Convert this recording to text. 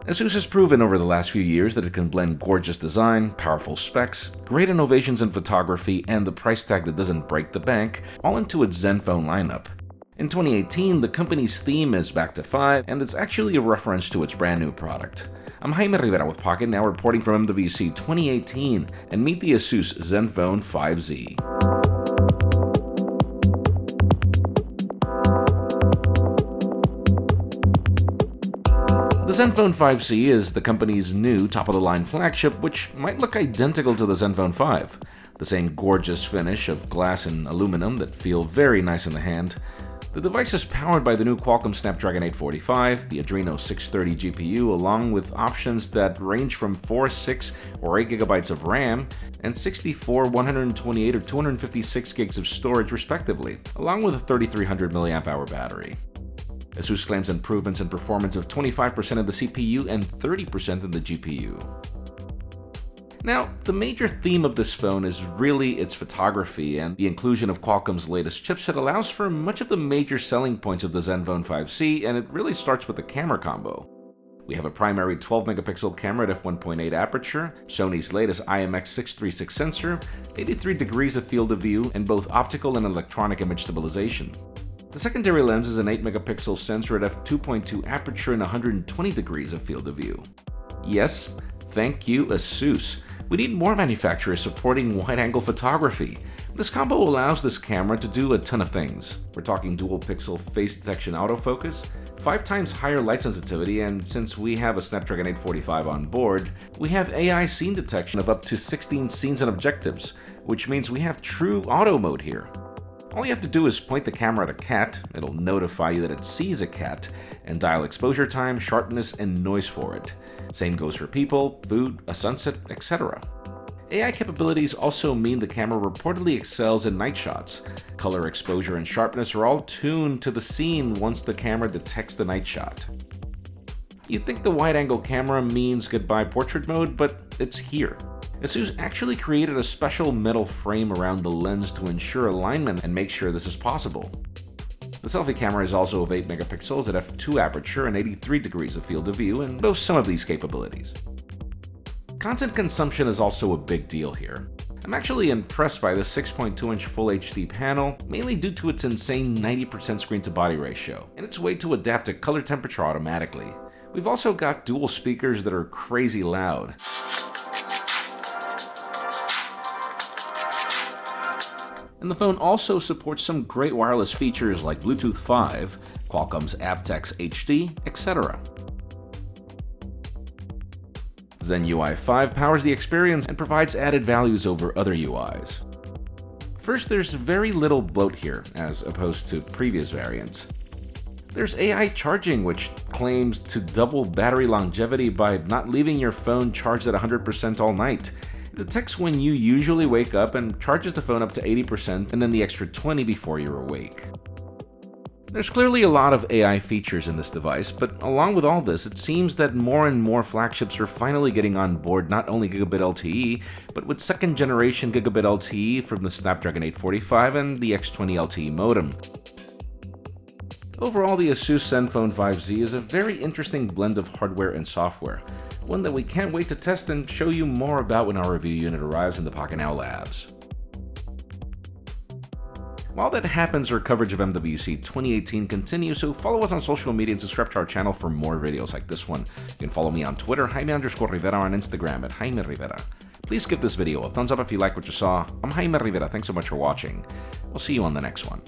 ASUS has proven over the last few years that it can blend gorgeous design, powerful specs, great innovations in photography, and the price tag that doesn't break the bank, all into its ZenFone lineup. In 2018, the company's theme is back to 5, and it's actually a reference to its brand new product. I'm Jaime Rivera with Pocketnow reporting from MWC 2018, and meet the ASUS ZenFone 5Z. The ZenFone 5Z is the company's new top-of-the-line flagship, which might look identical to the ZenFone 5. The same gorgeous finish of glass and aluminum that feel very nice in the hand. The device is powered by the new Qualcomm Snapdragon 845, the Adreno 630 GPU, along with options that range from 4, 6, or 8 GB of RAM, and 64, 128, or 256 gigs of storage respectively, along with a 3300 mAh battery. ASUS claims improvements in performance of 25% in the CPU and 30% in the GPU. Now, the major theme of this phone is really its photography, and the inclusion of Qualcomm's latest chipset allows for much of the major selling points of the ZenFone 5Z, and it really starts with the camera combo. We have a primary 12-megapixel camera at f1.8 aperture, Sony's latest IMX636 sensor, 83 degrees of field of view, and both optical and electronic image stabilization. The secondary lens is an 8-megapixel sensor at f2.2 aperture and 120 degrees of field of view. Yes, thank you ASUS. We need more manufacturers supporting wide-angle photography. This combo allows this camera to do a ton of things. We're talking dual-pixel face detection autofocus, 5 times higher light sensitivity, and since we have a Snapdragon 845 on board, we have AI scene detection of up to 16 scenes and objectives, which means we have true auto mode here. All you have to do is point the camera at a cat, it'll notify you that it sees a cat, and dial exposure time, sharpness, and noise for it. Same goes for people, food, a sunset, etc. AI capabilities also mean the camera reportedly excels in night shots. Color, exposure, and sharpness are all tuned to the scene once the camera detects the night shot. You'd think the wide-angle camera means goodbye portrait mode, but it's here. ASUS actually created a special metal frame around the lens to ensure alignment and make sure this is possible. The selfie camera is also of 8 megapixels at f2 aperture and 83 degrees of field of view and boasts some of these capabilities. Content consumption is also a big deal here. I'm actually impressed by the 6.2-inch Full HD panel, mainly due to its insane 90% screen-to-body ratio, and its way to adapt to color temperature automatically. We've also got dual speakers that are crazy loud. And the phone also supports some great wireless features like Bluetooth 5, Qualcomm's aptX HD, etc. Zen UI 5 powers the experience and provides added values over other UIs. First, there's very little bloat here, as opposed to previous variants. There's AI charging, which claims to double battery longevity by not leaving your phone charged at 100% all night. It detects when you usually wake up and charges the phone up to 80% and then the extra 20 before you're awake. There's clearly a lot of AI features in this device, but along with all this, it seems that more and more flagships are finally getting on board not only gigabit LTE, but with second generation gigabit LTE from the Snapdragon 845 and the X20 LTE modem. Overall, the ASUS ZenFone 5Z is a very interesting blend of hardware and software, one that we can't wait to test and show you more about when our review unit arrives in the Pocketnow labs. While that happens, our coverage of MWC 2018 continues, so follow us on social media and subscribe to our channel for more videos like this one. You can follow me on Twitter, Jaime_Rivera, on Instagram at Jaime Rivera. Please give this video a thumbs up if you like what you saw. I'm Jaime Rivera, thanks so much for watching. We'll see you on the next one.